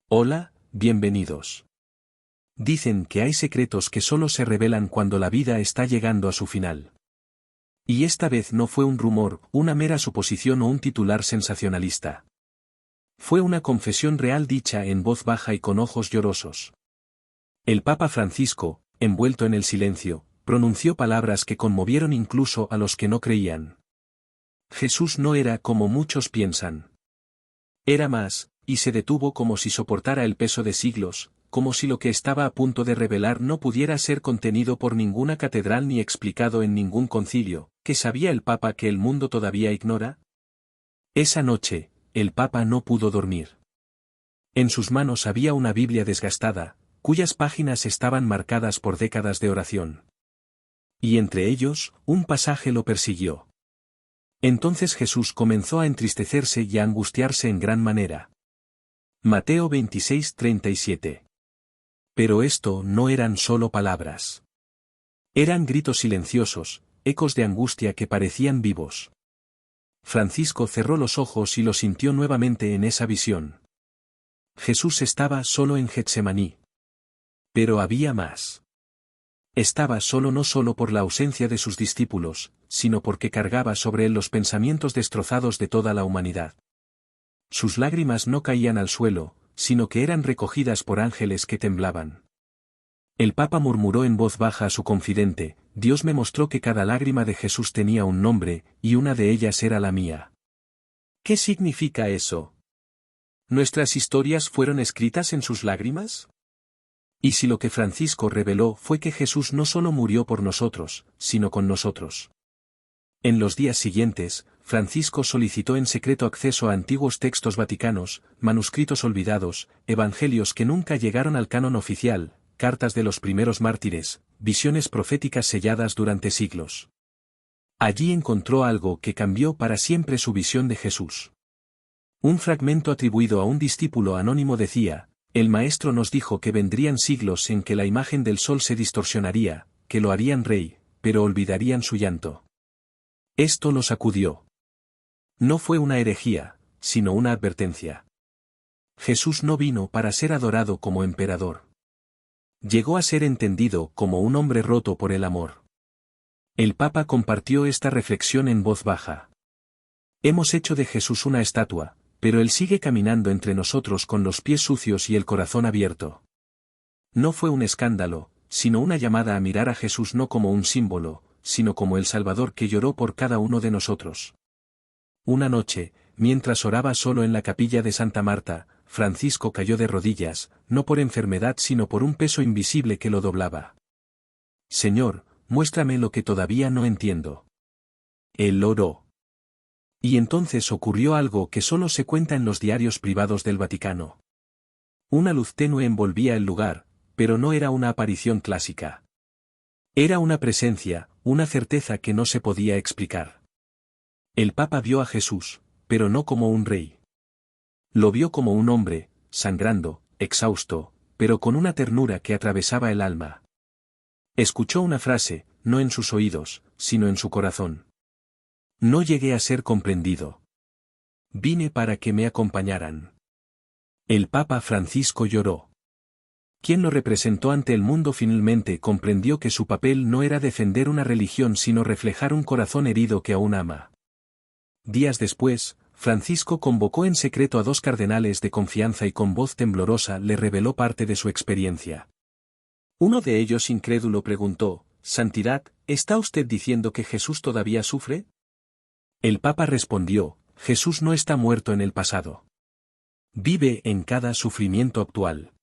Hola, bienvenidos. Dicen que hay secretos que solo se revelan cuando la vida está llegando a su final. Y esta vez no fue un rumor, una mera suposición o un titular sensacionalista. Fue una confesión real dicha en voz baja y con ojos llorosos. El Papa Francisco, envuelto en el silencio, pronunció palabras que conmovieron incluso a los que no creían. Jesús no era como muchos piensan. Era más, y se detuvo como si soportara el peso de siglos, como si lo que estaba a punto de revelar no pudiera ser contenido por ninguna catedral ni explicado en ningún concilio. ¿Qué sabía el Papa que el mundo todavía ignora? Esa noche, el Papa no pudo dormir. En sus manos había una Biblia desgastada, cuyas páginas estaban marcadas por décadas de oración. Y entre ellos, un pasaje lo persiguió. Entonces Jesús comenzó a entristecerse y a angustiarse en gran manera. Mateo 26:37. Pero esto no eran solo palabras. Eran gritos silenciosos, ecos de angustia que parecían vivos. Francisco cerró los ojos y lo sintió nuevamente en esa visión. Jesús estaba solo en Getsemaní. Pero había más. Estaba solo no solo por la ausencia de sus discípulos, sino porque cargaba sobre él los pensamientos destrozados de toda la humanidad. Sus lágrimas no caían al suelo, sino que eran recogidas por ángeles que temblaban. El Papa murmuró en voz baja a su confidente: Dios me mostró que cada lágrima de Jesús tenía un nombre, y una de ellas era la mía. ¿Qué significa eso? ¿Nuestras historias fueron escritas en sus lágrimas? Y si lo que Francisco reveló fue que Jesús no solo murió por nosotros, sino con nosotros. En los días siguientes, Francisco solicitó en secreto acceso a antiguos textos vaticanos, manuscritos olvidados, evangelios que nunca llegaron al canon oficial, cartas de los primeros mártires, visiones proféticas selladas durante siglos. Allí encontró algo que cambió para siempre su visión de Jesús. Un fragmento atribuido a un discípulo anónimo decía: el Maestro nos dijo que vendrían siglos en que la imagen del sol se distorsionaría, que lo harían rey, pero olvidarían su llanto. Esto lo sacudió. No fue una herejía, sino una advertencia. Jesús no vino para ser adorado como emperador. Llegó a ser entendido como un hombre roto por el amor. El Papa compartió esta reflexión en voz baja. Hemos hecho de Jesús una estatua, pero él sigue caminando entre nosotros con los pies sucios y el corazón abierto. No fue un escándalo, sino una llamada a mirar a Jesús no como un símbolo, sino como el Salvador que lloró por cada uno de nosotros. Una noche, mientras oraba solo en la capilla de Santa Marta, Francisco cayó de rodillas, no por enfermedad sino por un peso invisible que lo doblaba. Señor, muéstrame lo que todavía no entiendo. Él oró. Y entonces ocurrió algo que solo se cuenta en los diarios privados del Vaticano. Una luz tenue envolvía el lugar, pero no era una aparición clásica. Era una presencia, una certeza que no se podía explicar. El Papa vio a Jesús, pero no como un rey. Lo vio como un hombre, sangrando, exhausto, pero con una ternura que atravesaba el alma. Escuchó una frase, no en sus oídos, sino en su corazón. No llegué a ser comprendido. Vine para que me acompañaran. El Papa Francisco lloró. Quien lo representó ante el mundo finalmente comprendió que su papel no era defender una religión sino reflejar un corazón herido que aún ama. Días después, Francisco convocó en secreto a 2 cardenales de confianza y con voz temblorosa le reveló parte de su experiencia. Uno de ellos incrédulo preguntó: «Santidad, ¿está usted diciendo que Jesús todavía sufre?» El Papa respondió: «Jesús no está muerto en el pasado. Vive en cada sufrimiento actual.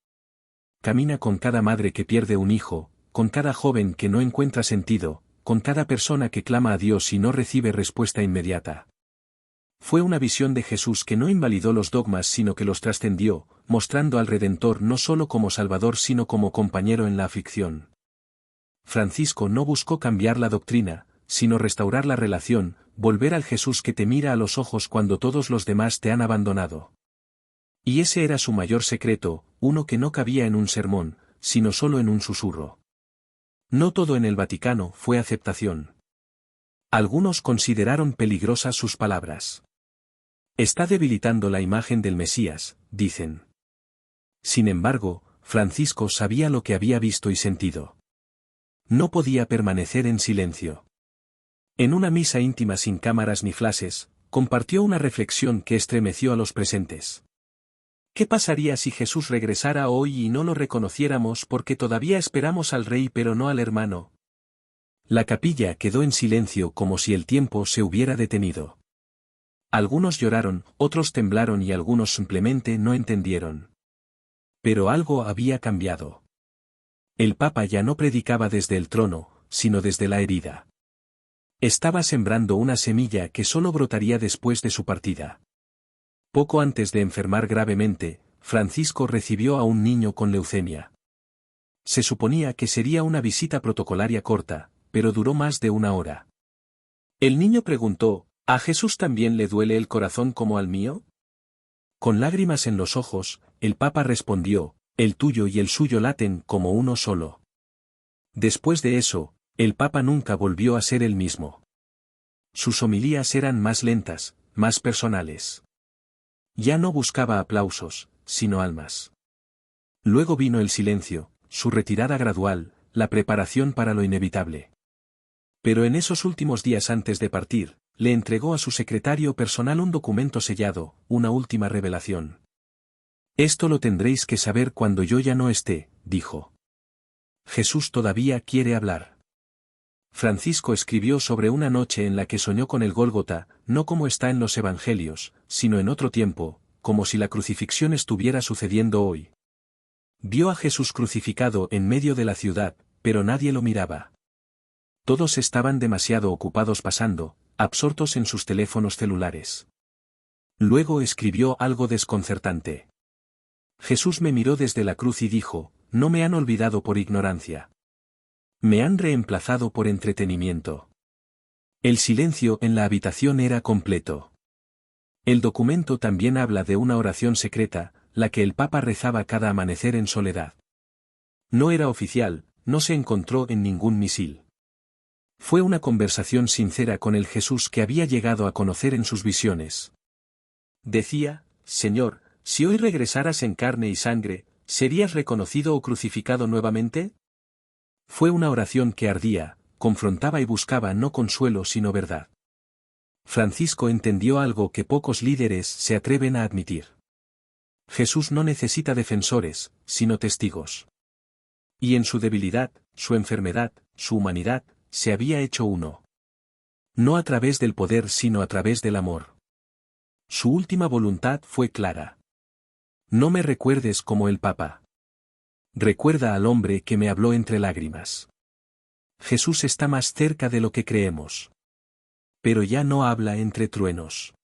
Camina con cada madre que pierde un hijo, con cada joven que no encuentra sentido, con cada persona que clama a Dios y no recibe respuesta inmediata». Fue una visión de Jesús que no invalidó los dogmas sino que los trascendió, mostrando al Redentor no solo como Salvador sino como compañero en la aflicción. Francisco no buscó cambiar la doctrina, sino restaurar la relación, volver al Jesús que te mira a los ojos cuando todos los demás te han abandonado. Y ese era su mayor secreto, uno que no cabía en un sermón, sino solo en un susurro. No todo en el Vaticano fue aceptación. Algunos consideraron peligrosas sus palabras. Está debilitando la imagen del Mesías, dicen. Sin embargo, Francisco sabía lo que había visto y sentido. No podía permanecer en silencio. En una misa íntima sin cámaras ni flashes, compartió una reflexión que estremeció a los presentes. ¿Qué pasaría si Jesús regresara hoy y no lo reconociéramos porque todavía esperamos al Rey pero no al hermano? La capilla quedó en silencio como si el tiempo se hubiera detenido. Algunos lloraron, otros temblaron y algunos simplemente no entendieron. Pero algo había cambiado. El Papa ya no predicaba desde el trono, sino desde la herida. Estaba sembrando una semilla que solo brotaría después de su partida. Poco antes de enfermar gravemente, Francisco recibió a un niño con leucemia. Se suponía que sería una visita protocolaria corta, pero duró más de una hora. El niño preguntó, ¿a Jesús también le duele el corazón como al mío? Con lágrimas en los ojos, el Papa respondió, el tuyo y el suyo laten como uno solo. Después de eso, el Papa nunca volvió a ser el mismo. Sus homilías eran más lentas, más personales. Ya no buscaba aplausos, sino almas. Luego vino el silencio, su retirada gradual, la preparación para lo inevitable. Pero en esos últimos días antes de partir, le entregó a su secretario personal un documento sellado, una última revelación. Esto lo tendréis que saber cuando yo ya no esté, dijo. Jesús todavía quiere hablar. Francisco escribió sobre una noche en la que soñó con el Gólgota, no como está en los evangelios, sino en otro tiempo, como si la crucifixión estuviera sucediendo hoy. Vio a Jesús crucificado en medio de la ciudad, pero nadie lo miraba. Todos estaban demasiado ocupados pasando, absortos en sus teléfonos celulares. Luego escribió algo desconcertante. Jesús me miró desde la cruz y dijo, no me han olvidado por ignorancia. Me han reemplazado por entretenimiento. El silencio en la habitación era completo. El documento también habla de una oración secreta, la que el Papa rezaba cada amanecer en soledad. No era oficial, no se encontró en ningún misil. Fue una conversación sincera con el Jesús que había llegado a conocer en sus visiones. Decía, Señor, si hoy regresaras en carne y sangre, ¿serías reconocido o crucificado nuevamente? Fue una oración que ardía, confrontaba y buscaba no consuelo sino verdad. Francisco entendió algo que pocos líderes se atreven a admitir. Jesús no necesita defensores, sino testigos. Y en su debilidad, su enfermedad, su humanidad, se había hecho uno. No a través del poder sino a través del amor. Su última voluntad fue clara. No me recuerdes como el Papa. Recuerda al hombre que me habló entre lágrimas. Jesús está más cerca de lo que creemos. Pero ya no habla entre truenos.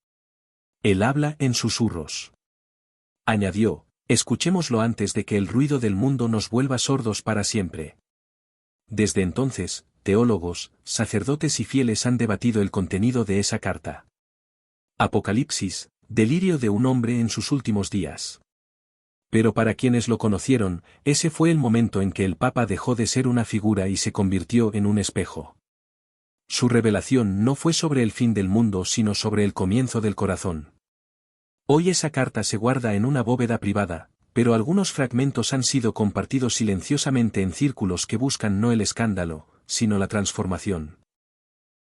Él habla en susurros. Añadió, escuchémoslo antes de que el ruido del mundo nos vuelva sordos para siempre. Desde entonces, teólogos, sacerdotes y fieles han debatido el contenido de esa carta. Apocalipsis, delirio de un hombre en sus últimos días. Pero para quienes lo conocieron, ese fue el momento en que el Papa dejó de ser una figura y se convirtió en un espejo. Su revelación no fue sobre el fin del mundo sino sobre el comienzo del corazón. Hoy esa carta se guarda en una bóveda privada, pero algunos fragmentos han sido compartidos silenciosamente en círculos que buscan no el escándalo, sino la transformación.